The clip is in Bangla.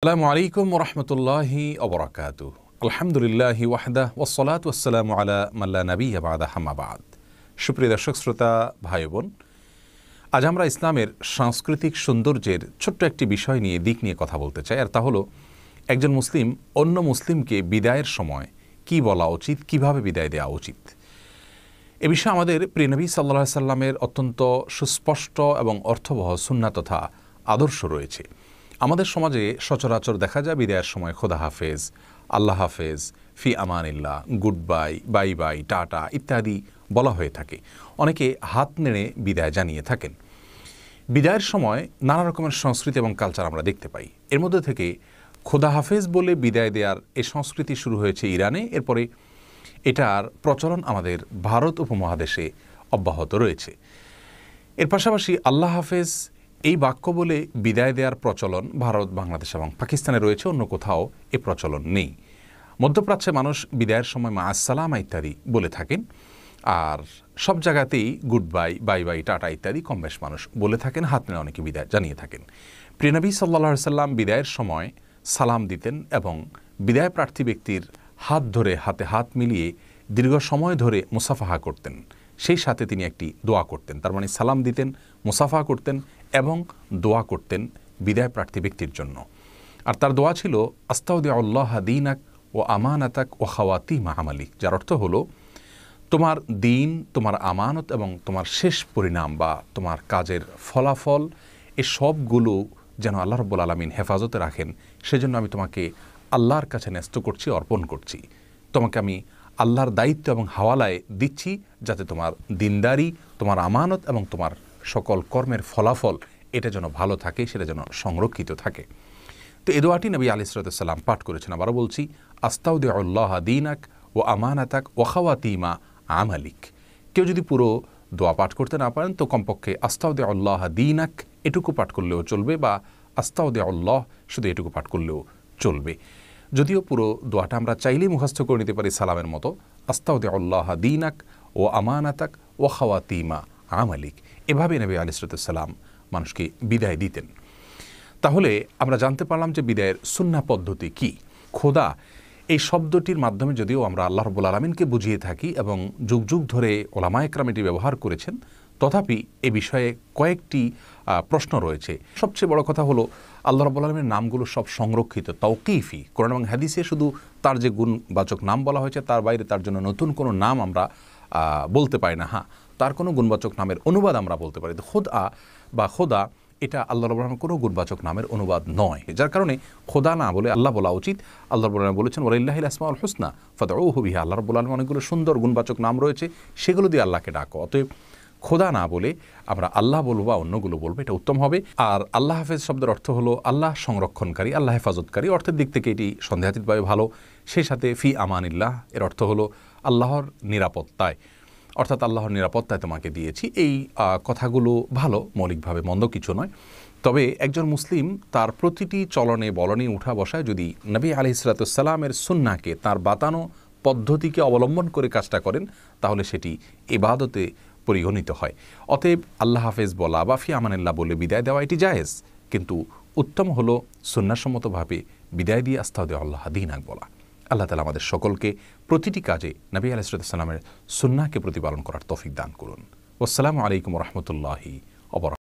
আসসালামু আলাইকুম ওরহমতুল্লাহি ওবরাকাতুহু। আলহামদুলিল্লাহি ওয়াহদা ওয়াসসালাতু ওয়াসসালামু আলা মান লা নাবিয়্যা বা'দা আম্মা বা'দ। সুপ্রিয় দর্শক শ্রোতা ভাই বোন, আজ আমরা ইসলামের সাংস্কৃতিক সৌন্দর্যের ছোট্ট একটি বিষয় নিয়ে দিক নিয়ে কথা বলতে চাই, আর তা হলো একজন মুসলিম অন্য মুসলিমকে বিদায়ের সময় কি বলা উচিত, কিভাবে বিদায় দেওয়া উচিত। এ বিষয়ে আমাদের প্রিয় নবী সাল্লাল্লাহু আলাইহি সাল্লামের অত্যন্ত সুস্পষ্ট এবং অর্থবহ সুন্নাহ তথা আদর্শ রয়েছে। আমাদের সমাজে সচরাচর দেখা যায় বিদায়ের সময় খোদা হাফেজ, আল্লাহ হাফেজ, ফি আমানিল্লাহ, good bye, bye bye, tata ইত্যাদি বলা হয়ে থাকে। অনেকে হাত নেড়ে বিদায় জানিয়ে থাকেন। বিদায়ের সময় নানা রকমের সংস্কৃতি এবং কালচার আমরা দেখতে পাই। এর মধ্যে থেকে খোদা হাফেজ বলে বিদায় দেওয়ার এই সংস্কৃতি শুরু হয়েছে ইরানে, এরপরে এটার প্রচলন আমাদের ভারত উপমহাদেশে অব্যাহত রয়েছে। এর পাশাপাশি আল্লাহ হাফেজ এই বাক্য বলে বিদায় দেওয়ার প্রচলন ভারত, বাংলাদেশ এবং পাকিস্তানে রয়েছে, অন্য কোথাও এ প্রচলন নেই। মধ্যপ্রাচ্যে মানুষ বিদায়ের সময় মা আসসালামা ইত্যাদি বলে থাকেন, আর সব জায়গাতেই good bye, bye bye, tata ইত্যাদি কম বেশ মানুষ বলে থাকেন, হাত নেড়ে অনেকে বিদায় জানিয়ে থাকেন। প্রিয় নবী সাল্লাল্লাহু আলাইহি সাল্লাম বিদায়ের সময় সালাম দিতেন এবং বিদায় প্রার্থী ব্যক্তির হাত ধরে হাতে হাত মিলিয়ে দীর্ঘ সময় ধরে মুসাফাহা করতেন। সেই সাথে তিনি একটি দোয়া করতেন, তার মানে সালাম দিতেন, মুসাফাহা করতেন এবং দোয়া করতেন বিদায় প্রার্থী ব্যক্তির জন্য। আর তার দোয়া ছিল আস্তাউদিউল্লাহ দীনাক ও আমানাতাক ও খাওয়াতিমা আমালিক, যার অর্থ হলো তোমার দিন, তোমার আমানত এবং তোমার শেষ পরিণাম বা তোমার কাজের ফলাফল এ সবগুলো যেন আল্লাহ রাব্বুল আলামিন হেফাজতে রাখেন, সেজন্য আমি তোমাকে আল্লাহর কাছে ন্যস্ত করছি, অর্পণ করছি। তোমাকে আমি আল্লাহর দায়িত্ব এবং হাওয়ালায় দিচ্ছি, যাতে তোমার দিনদারি, তোমার আমানত এবং তোমার সকল কর্মের ফলাফল এটা যেন ভালো থাকে, সেটা যেন সংরক্ষিত থাকে। তো এই দোয়াটি নবী আলাইহিস সালাম পাঠ করেছেন। আবারও বলছি, আস্তাউদিউল্লাহ দীনাক ও আমানাতাক ও খাওয়াতিমা আমালিক। কেউ যদি পুরো দোয়া পাঠ করতে না পারেন তো কমপক্ষে আস্তাউদিউল্লাহ দীনাক এটুকু পাঠ করলেও চলবে, বা আস্তাউদিউল্লাহ শুধু এটুকু পাঠ করলেও চলবে। যদিও পুরো দোয়াটা আমরা চাইলেই মুখস্থ করে নিতে পারি সালামের মতো, আস্তাউদিউল্লাহ দীনাক ও আমানাতাক ও খাওয়াতিমা আমালিক। এভাবে নবী আলাইহিস সালাম মানুষকে বিদায় দিতেন। তাহলে আমরা জানতে পারলাম যে বিদায়ের সুন্নাহ পদ্ধতি কি। খোদা এই শব্দটির মাধ্যমে যদিও আমরা আল্লাহ রাব্বুল আলামিনকে বুঝিয়ে থাকি এবং যুগ যুগ ধরে ওলামায়ে কেরাম এটি ব্যবহার করেছেন, তথাপি এ বিষয়ে কয়েকটি প্রশ্ন রয়েছে। সবচেয়ে বড় কথা হলো আল্লাহ রাব্বুল আলামিনের নামগুলো সব সংরক্ষিত, তাওকীফি। কোরআন এবং হাদিসে শুধু তার যে গুণবাচক নাম বলা হয়েছে, তার বাইরে তার জন্য নতুন কোনো নাম আমরা বলতে পারি না। হ্যাঁ, তার কোনো গুণবাচক নামের অনুবাদ আমরা বলতে পারি। খোদা বা খোদা এটা আল্লাহ রাব্বুল আলামিনের কোনো গুণবাচক নামের অনুবাদ নয়, যার কারণে খোদা না বলে আল্লাহ বলা উচিত। আল্লাহ রাব্বুল আলামিন বলেছেন ওয়ালিল্লাহিল আসমাউল হুসনা ফাদউহু বিহা। আল্লাহ রাব্বুল আলামিনের অনেকগুলো সুন্দর গুণবাচক নাম রয়েছে, সেগুলো দিয়ে আল্লাহকে ডাকো। অতএব খোদা না বলে আমরা আল্লাহ বলবো বা অন্যগুলো বলবো, এটা উত্তম হবে। আর আল্লাহ হাফেজ শব্দের অর্থ হলো আল্লাহ সংরক্ষণকারী, আল্লাহ হেফাজতকারী। অর্থের দিক থেকে এটি সন্দেহাতীতভাবে ভালো। সেই সাথে ফি আমানিল্লাহ এর অর্থ হলো আল্লাহর নিরাপত্তায়, অর্থাৎ আল্লাহর নিরাপত্তায় তোমাকে দিয়েছি। এই কথাগুলো ভালো, মৌলিকভাবে মন্দ কিছু নয়। তবে একজন মুসলিম তার প্রতিটি চলনে বলনে উঠা বসায় যদি নবী আলাইহিস সালামের সুন্নাহকে, তার বাতানো পদ্ধতিকে অবলম্বন করে কাজটা করেন, তাহলে সেটি ইবাদতে পরিগণিত হয়। অতএব আল্লাহ হাফেজ বলা বা ফি আমানিল্লাহ বলে বিদায় দেওয়া এটি জায়েজ, কিন্তু উত্তম হলো সুন্নাহসম্মতভাবে বিদায় দিয়ে আস্তাউদিউল্লাহ দীনাক বলা। আল্লাহ তাআলা আমাদের সকলকে প্রতিটি কাজে নবী আলাইহিস সালামের সুন্নাহকে প্রতিপালন করার তৌফিক দান করুন। আসসালামু আলাইকুম ওয়া রাহমাতুল্লাহি ওয়া বারাকাতুহু।